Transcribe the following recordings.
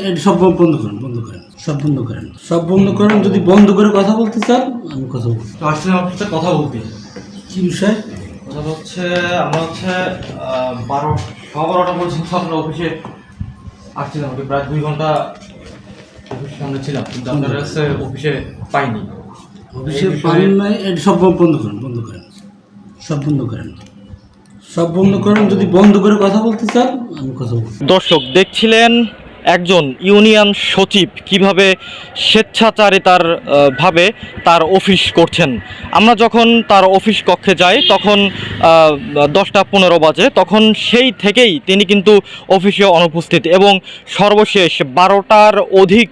এটা সব বন্ধ করেন, বন্ধ করেন, সব বন্ধ করেন, সব বন্ধ করেন। যদি বন্ধ করে কথা বলতে চান আমি কথা বলবো। আসলে আমার সাথে কথা বলতে কি বিষয়? কথা হচ্ছে আমরা হচ্ছে 12টা পর্যন্ত আপনার অফিসে আসছিলাম, প্রায় 2 ঘন্টা অফিসের সামনে ছিলাম, কিন্তু আপনার কাছে অফিসে পাইনি। অফিসে পারেন নাই, এটা সব বন্ধ করেন, বন্ধ করেন, সব বন্ধ করেন, সব বন্ধ করেন। যদি বন্ধ করে কথা বলতে চান আমি কথা বলবো। দর্শক দেখছিলেন একজন ইউনিয়ন সচিব কিভাবে স্বেচ্ছাচারিতার ভাবে তার অফিস করছেন। আমরা যখন তার অফিস কক্ষে যাই তখন 10টা 15 বাজে, তখন সেই থেকেই তিনি কিন্তু অফিসে অনুপস্থিত এবং সর্বশেষ 12টার অধিক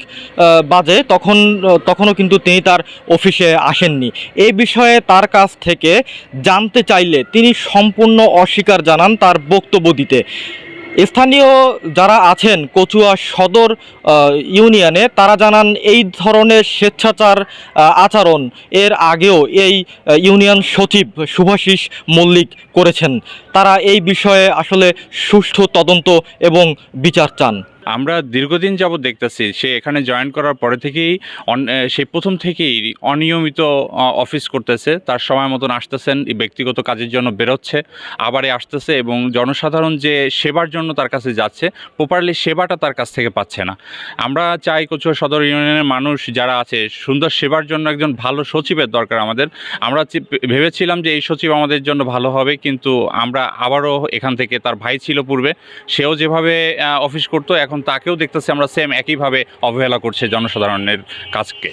বাজে তখনও কিন্তু তিনি তার অফিসে আসেননি। এই বিষয়ে তার কাছ থেকে জানতে চাইলে তিনি সম্পূর্ণ অস্বীকার জানান তার বক্তব্য দিতে। স্থানীয় যারা আছেন কচুয়া সদর ইউনিয়নে তারা জানান এই ধরনের স্বেচ্ছাচার আচরণ এর আগেও এই ইউনিয়ন সচিব শুভাশিস মল্লিক করেছেন। তারা এই বিষয়ে আসলে সুষ্ঠু তদন্ত এবং বিচার চান। আমরা দীর্ঘদিন যাবৎ দেখতেছি সে এখানে জয়েন করার পরে থেকেই সে প্রথম থেকেই অনিয়মিত অফিস করতেছে, তার সময় মতন আসতেছেন, ব্যক্তিগত কাজের জন্য বেরোচ্ছে, আবারই আসতেছে এবং জনসাধারণ যে সেবার জন্য তার কাছে যাচ্ছে প্রপারলি সেবাটা তার কাছ থেকে পাচ্ছে না। আমরা চাই কচুয়া সদর ইউনিয়নের মানুষ যারা আছে সুন্দর সেবার জন্য একজন ভালো সচিবের দরকার আমাদের। আমরা ভেবেছিলাম যে এই সচিব আমাদের জন্য ভালো হবে, কিন্তু আমরা আবারও এখান থেকে, তার ভাই ছিল পূর্বে, সেও যেভাবে অফিস করতো এখন তাকেও দেখতেছি আমরা সেম একইভাবে অবহেলা করছে জনসাধারণের কাজকে।